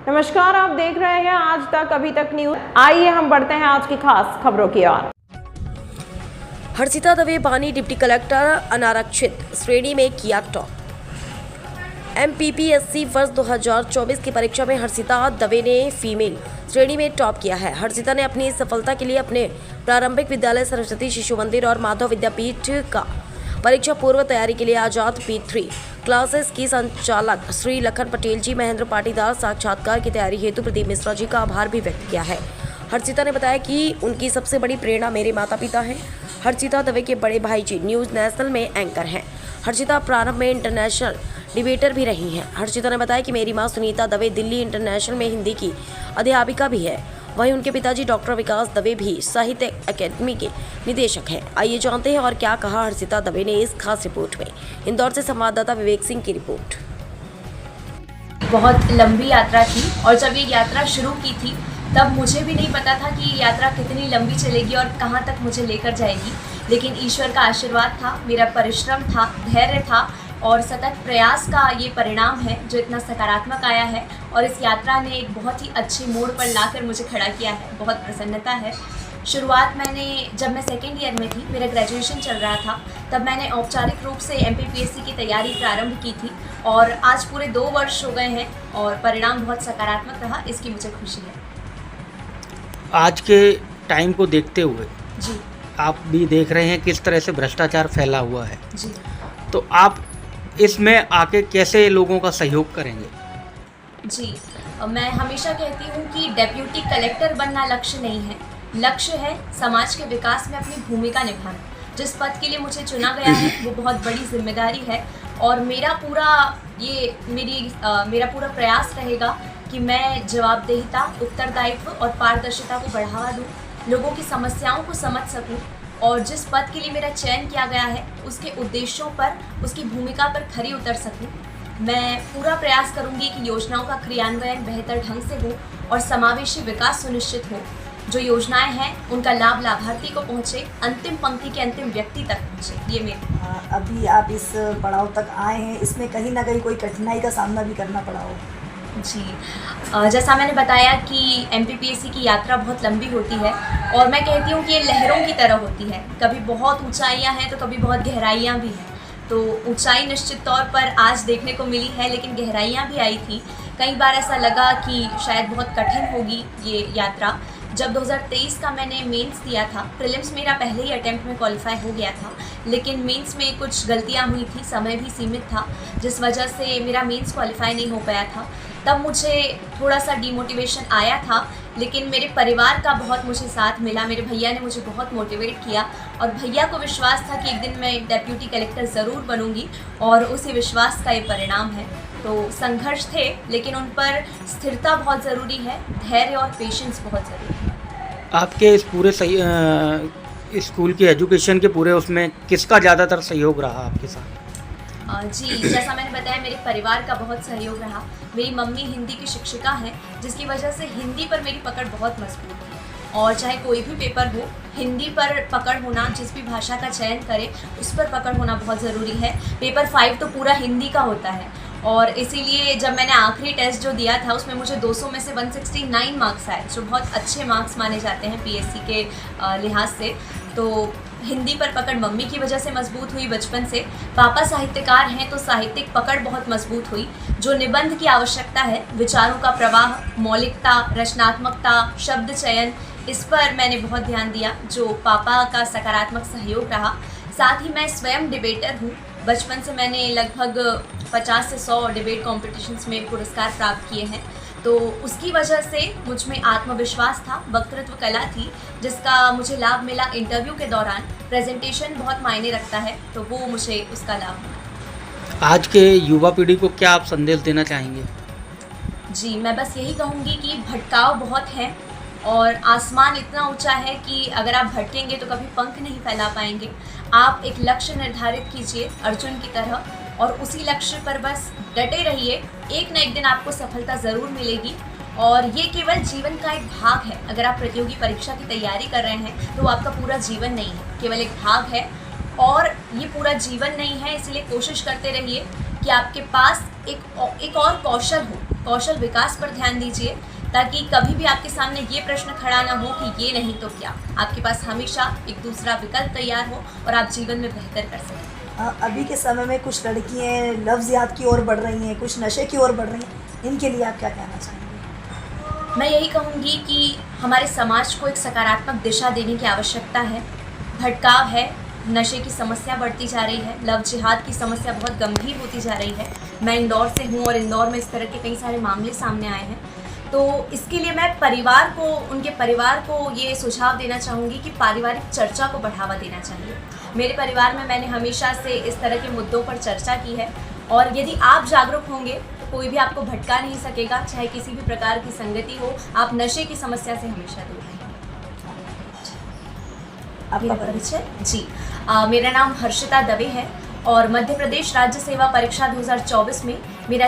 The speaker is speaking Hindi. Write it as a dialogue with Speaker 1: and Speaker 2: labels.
Speaker 1: नमस्कार, आप देख रहे हैं आज तक अभी तक न्यूज। आइए हम बढ़ते हैं आज की खास खबरों की ओर।
Speaker 2: हर्षिता दवे बानी डिप्टी कलेक्टर अनारक्षित श्रेणी में किया टॉप। MPPSC वर्ष 2024 की परीक्षा में हर्षिता दवे ने फीमेल श्रेणी में टॉप किया है। हर्षिता ने अपनी इस सफलता के लिए अपने प्रारंभिक विद्यालय सरस्वती शिशु मंदिर और माधव विद्यापीठ का परीक्षा पूर्व तैयारी के लिए आजाद P3 क्लासेस की संचालक श्री लखन पटेल जी, महेंद्र पाटीदार साक्षात्कार की तैयारी हेतु प्रदीप मिश्रा जी का आभार भी व्यक्त किया है। हर्षिता ने बताया कि उनकी सबसे बड़ी प्रेरणा मेरे माता पिता हैं। हर्षिता दवे के बड़े भाई जी न्यूज़ नेशनल में एंकर हैं। हर्षिता प्रारंभ में इंटरनेशनल डिबेटर भी रही हैं। हर्षिता ने बताया कि मेरी मां सुनीता दवे दिल्ली इंटरनेशनल में हिंदी की अध्यापिका भी है। वहीं उनके पिताजी डॉक्टर विकास दवे भी साहित्य अकेडमी के निदेशक हैं। आइए जानते हैं और क्या कहा हर्षिता दवे ने इस खास रिपोर्ट में। इंदौर से संवाददाता विवेक सिंह की रिपोर्ट।
Speaker 3: बहुत लंबी यात्रा थी और जब ये यात्रा शुरू की थी तब मुझे भी नहीं पता था कि ये यात्रा कितनी लंबी चलेगी और कहाँ तक मुझे लेकर जाएगी, लेकिन ईश्वर का आशीर्वाद था, मेरा परिश्रम था, धैर्य था और सतत प्रयास का ये परिणाम है जो इतना सकारात्मक आया है और इस यात्रा ने एक बहुत ही अच्छे मोड़ पर लाकर मुझे खड़ा किया है। बहुत प्रसन्नता है। शुरुआत जब मैं सेकेंड ईयर में थी, मेरा ग्रेजुएशन चल रहा था, तब मैंने औपचारिक रूप से MPPSC की तैयारी प्रारंभ की थी और आज पूरे 2 वर्ष हो गए हैं और परिणाम बहुत सकारात्मक रहा, इसकी मुझे खुशी है।
Speaker 4: आज के टाइम को देखते हुए
Speaker 3: जी,
Speaker 4: आप भी देख रहे हैं किस तरह से भ्रष्टाचार फैला हुआ है,
Speaker 3: जी,
Speaker 4: तो आप इसमें आके कैसे लोगों का सहयोग करेंगे?
Speaker 3: जी, मैं हमेशा कहती हूँ कि डेप्यूटी कलेक्टर बनना लक्ष्य नहीं है, लक्ष्य है समाज के विकास में अपनी भूमिका निभाना। जिस पद के लिए मुझे चुना गया है वो बहुत बड़ी जिम्मेदारी है और मेरा पूरा प्रयास रहेगा कि मैं जवाबदेहिता, उत्तरदायित्व और पारदर्शिता को बढ़ावा दूँ, लोगों की समस्याओं को समझ सकूँ और जिस पद के लिए मेरा चयन किया गया है उसके उद्देश्यों पर, उसकी भूमिका पर खरी उतर सकूँ। मैं पूरा प्रयास करूँगी कि योजनाओं का क्रियान्वयन बेहतर ढंग से हो और समावेशी विकास सुनिश्चित हो। जो योजनाएं हैं उनका लाभ लाभार्थी को पहुँचे, अंतिम पंक्ति के अंतिम व्यक्ति तक पहुँचे। ये मेरे
Speaker 5: अभी आप इस पड़ाव तक आए हैं, इसमें कहीं ना कहीं कोई कठिनाई का सामना भी करना पड़ा हो?
Speaker 3: जी, जैसा मैंने बताया कि MPPSC की यात्रा बहुत लंबी होती है और मैं कहती हूँ कि ये लहरों की तरह होती है। कभी बहुत ऊंचाइयाँ हैं तो कभी बहुत गहराइयाँ भी हैं। तो ऊंचाई निश्चित तौर पर आज देखने को मिली है, लेकिन गहराइयाँ भी आई थी। कई बार ऐसा लगा कि शायद बहुत कठिन होगी ये यात्रा। जब 2023 का मैंने मेंस दिया था, प्रीलिम्स मेरा पहले ही अटेम्प्ट में क्वालिफाई हो गया था, लेकिन मेंस में कुछ गलतियां हुई थी, समय भी सीमित था, जिस वजह से मेरा मेंस क्वालिफाई नहीं हो पाया था। तब मुझे थोड़ा सा डिमोटिवेशन आया था, लेकिन मेरे परिवार का बहुत मुझे साथ मिला। मेरे भैया ने मुझे बहुत मोटिवेट किया और भैया को विश्वास था कि एक दिन मैं डेप्यूटी कलेक्टर ज़रूर बनूंगी और उसी विश्वास का ये परिणाम है। तो संघर्ष थे, लेकिन उन पर स्थिरता बहुत ज़रूरी है, धैर्य और पेशेंस बहुत ज़रूरी है।
Speaker 4: आपके इस पूरे स्कूल की एजुकेशन के पूरे उसमें किसका ज़्यादातर सहयोग रहा आपके साथ?
Speaker 3: जी, जैसा मैंने बताया, मेरे परिवार का बहुत सहयोग रहा। मेरी मम्मी हिंदी की शिक्षिका हैं, जिसकी वजह से हिंदी पर मेरी पकड़ बहुत मजबूत थी और चाहे कोई भी पेपर हो, हिंदी पर पकड़ होना, जिस भी भाषा का चयन करे उस पर पकड़ होना बहुत ज़रूरी है। पेपर 5 तो पूरा हिंदी का होता है और इसीलिए जब मैंने आखिरी टेस्ट जो दिया था उसमें मुझे 200 में से 169 मार्क्स आए, जो बहुत अच्छे मार्क्स माने जाते हैं PSC के लिहाज से। तो हिंदी पर पकड़ मम्मी की वजह से मजबूत हुई बचपन से। पापा साहित्यकार हैं तो साहित्यिक पकड़ बहुत मजबूत हुई। जो निबंध की आवश्यकता है, विचारों का प्रवाह, मौलिकता, रचनात्मकता, शब्द चयन, इस पर मैंने बहुत ध्यान दिया, जो पापा का सकारात्मक सहयोग रहा। साथ ही मैं स्वयं डिबेटर हूँ। बचपन से मैंने लगभग 50 से 100 डिबेट कॉम्पिटिशन्स में पुरस्कार प्राप्त किए हैं, तो उसकी वजह से मुझ में आत्मविश्वास था, वक्तृत्व कला थी, जिसका मुझे लाभ मिला इंटरव्यू के दौरान। प्रेजेंटेशन बहुत मायने रखता है, तो वो मुझे उसका लाभ मिला।
Speaker 4: आज के युवा पीढ़ी को क्या आप संदेश देना चाहेंगे?
Speaker 3: जी, मैं बस यही कहूँगी कि भटकाव बहुत है और आसमान इतना ऊंचा है कि अगर आप भटकेंगे तो कभी पंख नहीं फैला पाएंगे। आप एक लक्ष्य निर्धारित कीजिए अर्जुन की तरह और उसी लक्ष्य पर बस डटे रहिए। एक न एक दिन आपको सफलता ज़रूर मिलेगी और ये केवल जीवन का एक भाग है। अगर आप प्रतियोगी परीक्षा की तैयारी कर रहे हैं तो आपका पूरा जीवन नहीं है, केवल एक भाग है और ये पूरा जीवन नहीं है। इसलिए कोशिश करते रहिए कि आपके पास एक और कौशल हो कौशल विकास पर ध्यान दीजिए, ताकि कभी भी आपके सामने ये प्रश्न खड़ा ना हो कि ये नहीं तो क्या। आपके पास हमेशा एक दूसरा विकल्प तैयार हो और आप जीवन में बेहतर कर सकें।
Speaker 5: अभी के समय में कुछ लड़कियाँ लफ्ज़ियात की ओर बढ़ रही हैं, कुछ नशे की ओर बढ़ रही हैं, इनके लिए आप क्या कहना चाहेंगे?
Speaker 3: मैं यही कहूँगी कि हमारे समाज को एक सकारात्मक दिशा देने की आवश्यकता है। भटकाव है, नशे की समस्या बढ़ती जा रही है, लव जिहाद की समस्या बहुत गंभीर होती जा रही है। मैं इंदौर से हूँ और इंदौर में इस तरह के कई सारे मामले सामने आए हैं। तो इसके लिए मैं उनके परिवार को ये सुझाव देना चाहूँगी कि पारिवारिक चर्चा को बढ़ावा देना चाहिए। मेरे परिवार में मैंने हमेशा से इस तरह के मुद्दों पर चर्चा की है, और यदि आप जागरूक होंगे तो कोई भी आपको भटका नहीं सकेगा, चाहे किसी भी प्रकार की संगति हो। आप नशे की समस्या से हमेशा दूर रहेंगे।
Speaker 5: आपका
Speaker 3: मेरा परिचय जी, मेरा नाम हर्षिता दवे है और मध्य प्रदेश राज्य सेवा परीक्षा 2024 में मेरा